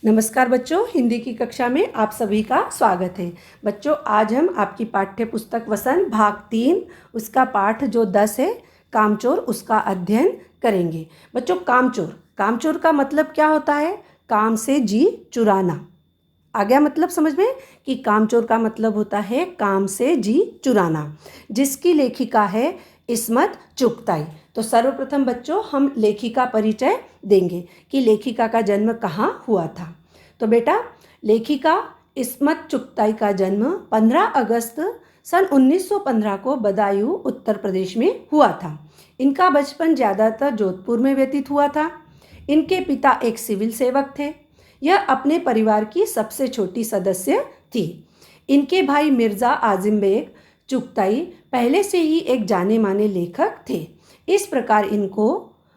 नमस्कार बच्चों, हिंदी की कक्षा में आप सभी का स्वागत है। बच्चों, आज हम आपकी पाठ्य पुस्तक वसन भाग 3 उसका पाठ जो 10 है कामचोर, उसका अध्ययन करेंगे। बच्चों, कामचोर का मतलब क्या होता है? काम से जी चुराना। आ गया मतलब समझ में कि कामचोर का मतलब होता है काम से जी चुराना, जिसकी लेखिका है इस्मत चुगताई। तो सर्वप्रथम बच्चों हम लेखिका परिचय देंगे कि लेखिका का जन्म कहाँ हुआ था। तो बेटा, लेखिका इस्मत चुगताई का जन्म 15 अगस्त सन 1915 को बदायूं उत्तर प्रदेश में हुआ था। इनका बचपन ज़्यादातर जोधपुर में व्यतीत हुआ था। इनके पिता एक सिविल सेवक थे। यह अपने परिवार की सबसे छोटी सदस्य थी। इनके भाई मिर्ज़ा आजिम बेग चुगताई पहले से ही एक जाने माने लेखक थे। इस प्रकार इनको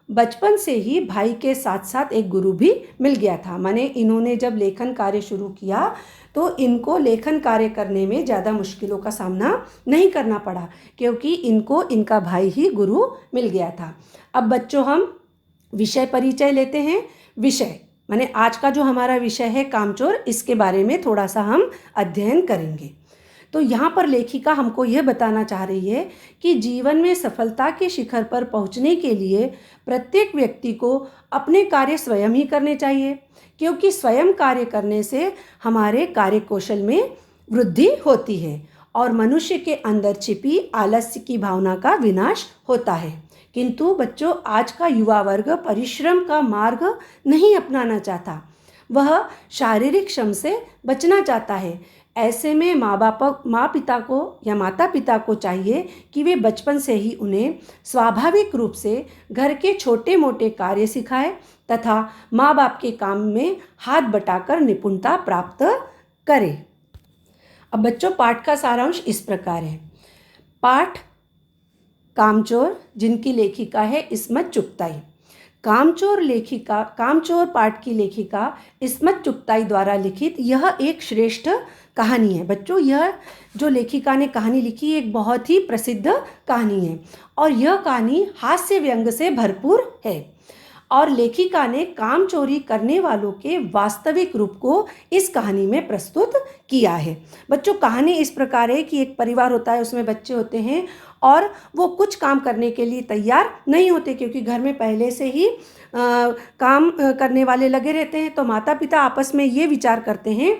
बचपन से ही भाई के साथ साथ एक गुरु भी मिल गया था। माने इन्होंने जब लेखन कार्य शुरू किया तो इनको लेखन कार्य करने में ज़्यादा मुश्किलों का सामना नहीं करना पड़ा, क्योंकि इनको इनका भाई ही गुरु मिल गया था। अब बच्चों, हम विषय परिचय लेते हैं। विषय माने आज का जो हमारा विषय है कामचोर, इसके बारे में थोड़ा सा हम अध्ययन करेंगे। तो यहाँ पर लेखिका हमको यह बताना चाह रही है कि जीवन में सफलता के शिखर पर पहुँचने के लिए प्रत्येक व्यक्ति को अपने कार्य स्वयं ही करने चाहिए, क्योंकि स्वयं कार्य करने से हमारे कार्य कौशल में वृद्धि होती है और मनुष्य के अंदर छिपी आलस्य की भावना का विनाश होता है। किंतु बच्चों, आज का युवा वर्ग परिश्रम का मार्ग नहीं अपनाना चाहता, वह शारीरिक श्रम से बचना चाहता है। ऐसे में माता पिता को चाहिए कि वे बचपन से ही उन्हें स्वाभाविक रूप से घर के छोटे मोटे कार्य सिखाएं तथा माँ बाप के काम में हाथ बटाकर निपुणता प्राप्त करें। अब बच्चों, पाठ का सारांश इस प्रकार है। पाठ कामचोर, जिनकी लेखिका है इस्मत चुगताई। कामचोर पाठ की लेखिका इस्मत चुगताई द्वारा लिखित यह एक श्रेष्ठ कहानी है। बच्चों, यह जो लेखिका ने कहानी लिखी एक बहुत ही प्रसिद्ध कहानी है और यह कहानी हास्य व्यंग से भरपूर है और लेखिका ने काम चोरी करने वालों के वास्तविक रूप को इस कहानी में प्रस्तुत किया है। बच्चों, कहानी इस प्रकार है कि एक परिवार होता है, उसमें बच्चे होते हैं और वो कुछ काम करने के लिए तैयार नहीं होते, क्योंकि घर में पहले से ही काम करने वाले लगे रहते हैं। तो माता पिता आपस में ये विचार करते हैं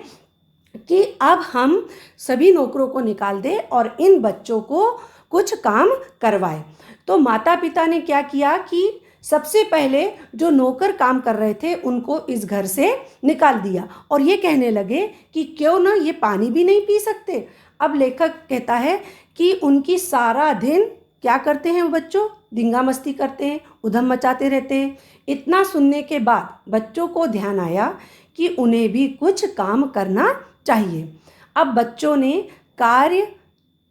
कि अब हम सभी नौकरों को निकाल दें और इन बच्चों को कुछ काम करवाएं। तो माता पिता ने क्या किया कि सबसे पहले जो नौकर काम कर रहे थे उनको इस घर से निकाल दिया और ये कहने लगे कि क्यों ना ये पानी भी नहीं पी सकते। अब लेखक कहता है कि उनकी सारा दिन क्या करते हैं वो बच्चों? दंगा मस्ती करते हैं, उधम मचाते रहते हैं। इतना सुनने के बाद बच्चों को ध्यान आया कि उन्हें भी कुछ काम करना चाहिए। अब बच्चों ने कार्य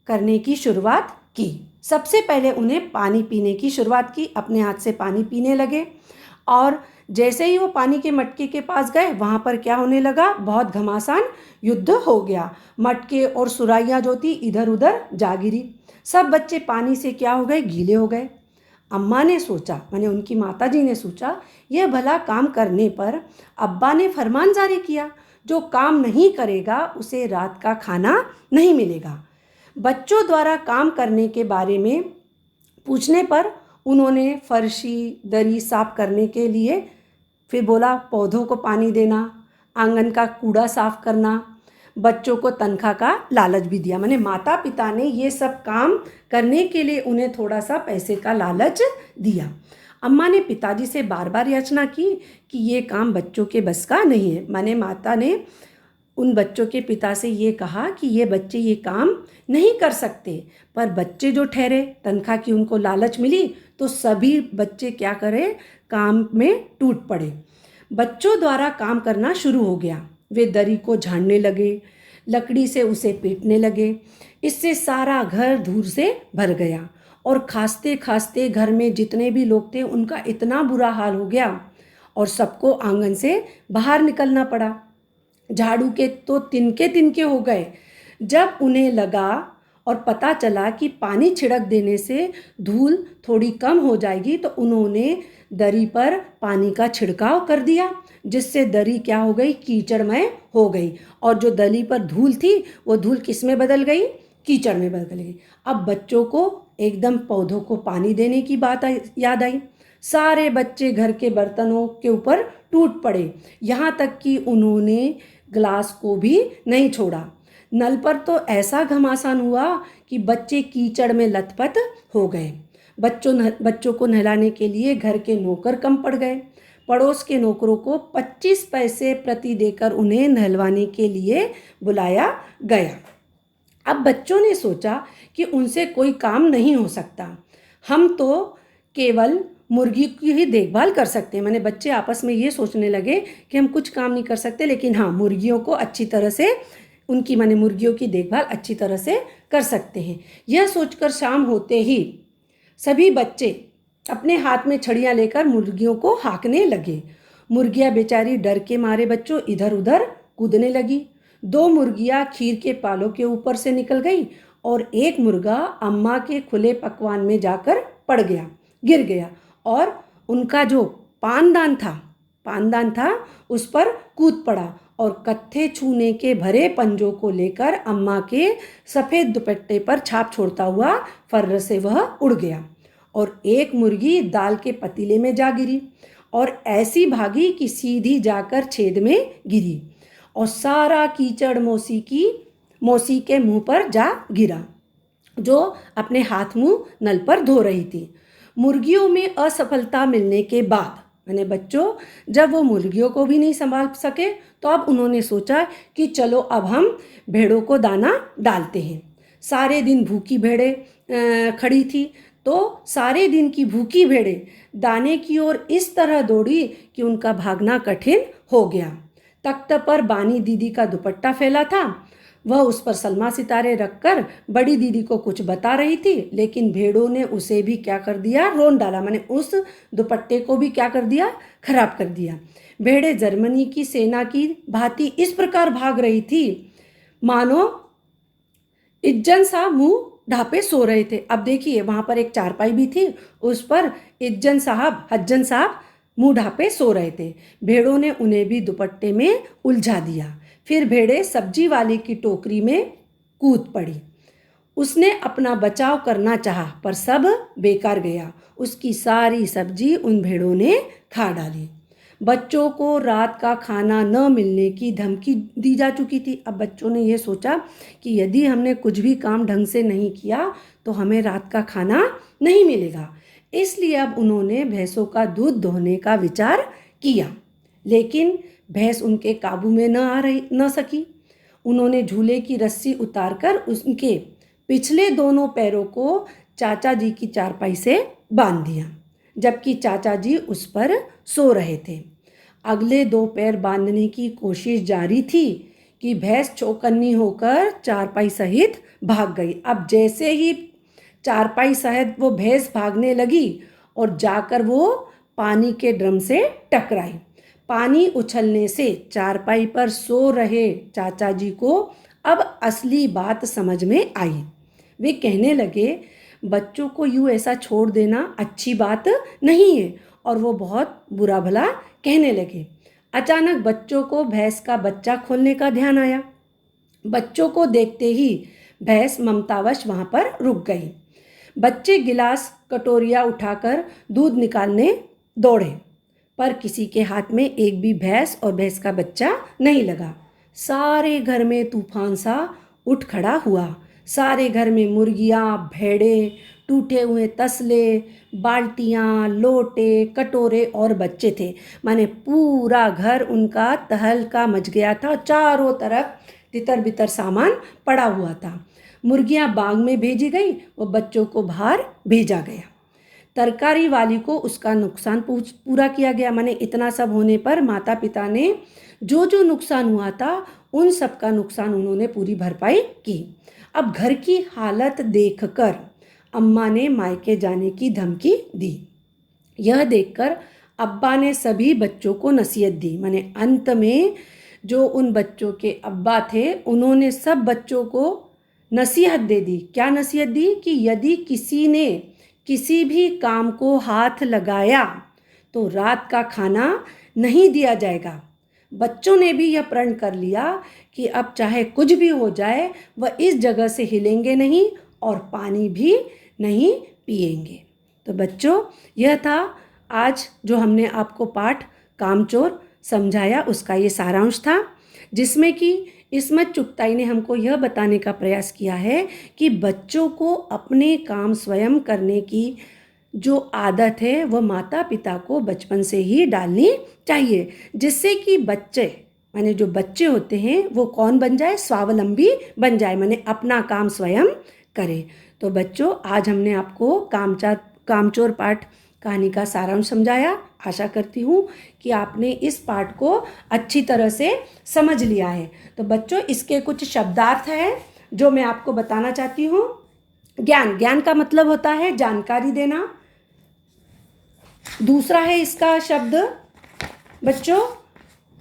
करने की शुरुआत की। सबसे पहले उन्हें पानी पीने की शुरुआत की, अपने हाथ से पानी पीने लगे और जैसे ही वो पानी के मटके के पास गए, वहाँ पर क्या होने लगा? बहुत घमासान युद्ध हो गया। मटके और सुराइयाँ जो थी इधर उधर जा गिरी। सब बच्चे पानी से क्या हो गए? गीले हो गए। अम्मा ने सोचा, माने उनकी माताजी ने सोचा, यह भला काम करने पर अब्बा ने फरमान जारी किया, जो काम नहीं करेगा उसे रात का खाना नहीं मिलेगा। बच्चों द्वारा काम करने के बारे में पूछने पर उन्होंने फर्शी दरी साफ करने के लिए फिर बोला पौधों को पानी देना, आंगन का कूड़ा साफ करना, बच्चों को तनख्वाह का लालच भी दिया। माने माता पिता ने ये सब काम करने के लिए उन्हें थोड़ा सा पैसे का लालच दिया। अम्मा ने पिताजी से बार बार याचना की कि ये काम बच्चों के बस का नहीं है। माने माता ने उन बच्चों के पिता से ये कहा कि ये बच्चे ये काम नहीं कर सकते, पर बच्चे जो ठहरे, तनख्वाह की उनको लालच मिली तो सभी बच्चे क्या करें? काम में टूट पड़े। बच्चों द्वारा काम करना शुरू हो गया। वे दरी को झाड़ने लगे, लकड़ी से उसे पीटने लगे। इससे सारा घर धूल से भर गया और खांसते खांसते घर में जितने भी लोग थे उनका इतना बुरा हाल हो गया और सबको आंगन से बाहर निकलना पड़ा। झाड़ू के तो तिनके तिनके हो गए। जब उन्हें लगा और पता चला कि पानी छिड़क देने से धूल थोड़ी कम हो जाएगी, तो उन्होंने दरी पर पानी का छिड़काव कर दिया, जिससे दरी क्या हो गई, कीचड़मय हो गई। और जो दरी पर धूल थी वो धूल किस में बदल गई, कीचड़ में बदल गई। अब बच्चों को एकदम पौधों को पानी देने की बात याद आई। सारे बच्चे घर के बर्तनों के ऊपर टूट पड़े, यहाँ तक कि उन्होंने ग्लास को भी नहीं छोड़ा। नल पर तो ऐसा घमासान हुआ कि बच्चे कीचड़ में लथपथ हो गए। बच्चों को नहलाने के लिए घर के नौकर कम पड़ गए। पड़ोस के नौकरों को 25 पैसे प्रति देकर उन्हें नहलवाने के लिए बुलाया गया। अब बच्चों ने सोचा कि उनसे कोई काम नहीं हो सकता, हम तो केवल मुर्गी की ही देखभाल कर सकते हैं। मैंने बच्चे आपस में ये सोचने लगे कि हम कुछ काम नहीं कर सकते, लेकिन हाँ, मुर्गियों को अच्छी तरह से मुर्गियों की देखभाल अच्छी तरह से कर सकते हैं। यह सोचकर शाम होते ही सभी बच्चे अपने हाथ में छड़ियाँ लेकर मुर्गियों को हाँकने लगे। मुर्गियाँ बेचारी डर के मारे बच्चों इधर उधर कूदने लगी। 2 मुर्गियाँ खीर के पालों के ऊपर से निकल गई और एक मुर्गा अम्मा के खुले पकवान में जाकर गिर गया और उनका जो पानदान था उस पर कूद पड़ा और कत्थे छूने के भरे पंजों को लेकर अम्मा के सफ़ेद दुपट्टे पर छाप छोड़ता हुआ फर्र से वह उड़ गया। और एक मुर्गी दाल के पतीले में जा गिरी और ऐसी भागी कि सीधी जाकर छेद में गिरी और सारा कीचड़ मौसी के मुंह पर जा गिरा, जो अपने हाथ मुंह नल पर धो रही थी। मुर्गियों में असफलता मिलने के बाद मैंने बच्चों जब वो मुर्गियों को भी नहीं संभाल सके, तो अब उन्होंने सोचा कि चलो अब हम भेड़ों को दाना डालते हैं। सारे दिन भूखी भेड़ें खड़ी थी, तो सारे दिन की भूखी भेड़ें दाने की ओर इस तरह दौड़ी कि उनका भागना कठिन हो गया। तख्त पर बानी दीदी का दुपट्टा फैला था, वह उस पर सलमा सितारे रखकर बड़ी दीदी को कुछ बता रही थी, लेकिन भेड़ों ने उसे भी क्या कर दिया, रोन डाला। मैंने उस दुपट्टे को भी क्या कर दिया, खराब कर दिया। भेड़ें जर्मनी की सेना की भांति इस प्रकार भाग रही थी मानो इज्जन सा मुंह ढापे सो रहे थे। अब देखिए वहां पर एक चारपाई भी थी, उस पर हज्जन साहब मुंह ढापे सो रहे थे। भेड़ों ने उन्हें भी दुपट्टे में उलझा दिया। फिर भेड़े सब्जी वाले की टोकरी में कूद पड़ी। उसने अपना बचाव करना चाहा, पर सब बेकार गया। उसकी सारी सब्जी उन भेड़ों ने खा डाली। बच्चों को रात का खाना न मिलने की धमकी दी जा चुकी थी। अब बच्चों ने यह सोचा कि यदि हमने कुछ भी काम ढंग से नहीं किया तो हमें रात का खाना नहीं मिलेगा। इसलिए अब उन्होंने भैंसों का दूध दोहने का विचार किया, लेकिन भैंस उनके काबू में न सकी। उन्होंने झूले की रस्सी उतारकर उनके पिछले दोनों पैरों को चाचा जी की चारपाई से बांध दिया, जबकि चाचा जी उस पर सो रहे थे। अगले 2 पैर बांधने की कोशिश जारी थी कि भैंस चौकन्नी होकर चारपाई सहित भाग गई। अब जैसे ही चारपाई सहित वो भैंस भागने लगी और जाकर वो पानी के ड्रम से टकराई। पानी उछलने से चारपाई पर सो रहे चाचा जी को अब असली बात समझ में आई। वे कहने लगे, बच्चों को यूँ ऐसा छोड़ देना अच्छी बात नहीं है, और वो बहुत बुरा भला कहने लगे। अचानक बच्चों को भैंस का बच्चा खोलने का ध्यान आया। बच्चों को देखते ही भैंस ममतावश वहाँ पर रुक गई। बच्चे गिलास कटोरियाँ उठाकर दूध निकालने दौड़े, पर किसी के हाथ में एक भी भैंस और भैंस का बच्चा नहीं लगा। सारे घर में तूफान सा उठ खड़ा हुआ। सारे घर में मुर्गियाँ, भेड़ें, टूटे हुए तसले, बाल्टियाँ, लोटे, कटोरे और बच्चे थे। माने पूरा घर उनका तहलका मच गया था। चारों तरफ तितर बितर सामान पड़ा हुआ था। मुर्गियाँ बाग में भेजी गई, वो बच्चों को बाहर भेजा गया। तरकारी वाली को उसका नुकसान पूरा किया गया। माने इतना सब होने पर माता पिता ने जो जो नुकसान हुआ था उन सब का नुकसान उन्होंने पूरी भरपाई की। अब घर की हालत देखकर अम्मा ने मायके जाने की धमकी दी। यह देखकर अब्बा ने सभी बच्चों को नसीहत दी। माने अंत में जो उन बच्चों के अब्बा थे उन्होंने सब बच्चों को नसीहत दे दी। क्या नसीहत दी कि यदि किसी ने किसी भी काम को हाथ लगाया तो रात का खाना नहीं दिया जाएगा। बच्चों ने भी यह प्रण कर लिया कि अब चाहे कुछ भी हो जाए वह इस जगह से हिलेंगे नहीं और पानी भी नहीं पिएंगे। तो बच्चों, यह था आज जो हमने आपको पाठ कामचोर समझाया, उसका ये सारांश था, जिसमें कि इस्मत चुगताई ने हमको यह बताने का प्रयास किया है कि बच्चों को अपने काम स्वयं करने की जो आदत है वह माता पिता को बचपन से ही डालनी चाहिए, जिससे कि बच्चे माने जो बच्चे होते हैं वो कौन बन जाए, स्वावलंबी बन जाए, माने अपना काम स्वयं करें। तो बच्चों, आज हमने आपको कामचोर पाठ कहानी का सारांश समझाया। आशा करती हूँ कि आपने इस पाठ को अच्छी तरह से समझ लिया है। तो बच्चों, इसके कुछ शब्दार्थ हैं जो मैं आपको बताना चाहती हूँ। ज्ञान, ज्ञान का मतलब होता है जानकारी देना। दूसरा है इसका शब्द बच्चों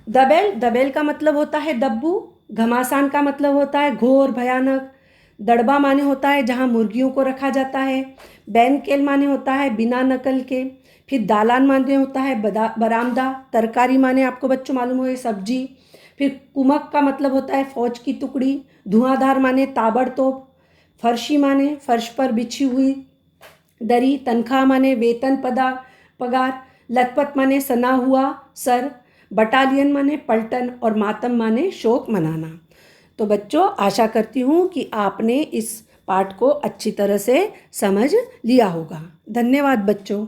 दबेल, दबेल का मतलब होता है दब्बू। घमासान का मतलब होता है घोर भयानक। दड़बा माने होता है जहाँ मुर्गियों को रखा जाता है। बैनकेल माने होता है बिना नकल के। फिर दालान माने होता है बरामदा। तरकारी माने आपको बच्चों मालूम हो, सब्जी। फिर कुमक का मतलब होता है फौज की टुकड़ी। धुआंधार माने ताबड़तोड़। फर्शी माने फर्श पर बिछी हुई दरी। तनख्वाह माने वेतन पगार। लखपत माने सना हुआ सर। बटालियन माने पलटन। और मातम माने शोक मनाना। तो बच्चों, आशा करती हूँ कि आपने इस पाठ को अच्छी तरह से समझ लिया होगा। धन्यवाद बच्चों।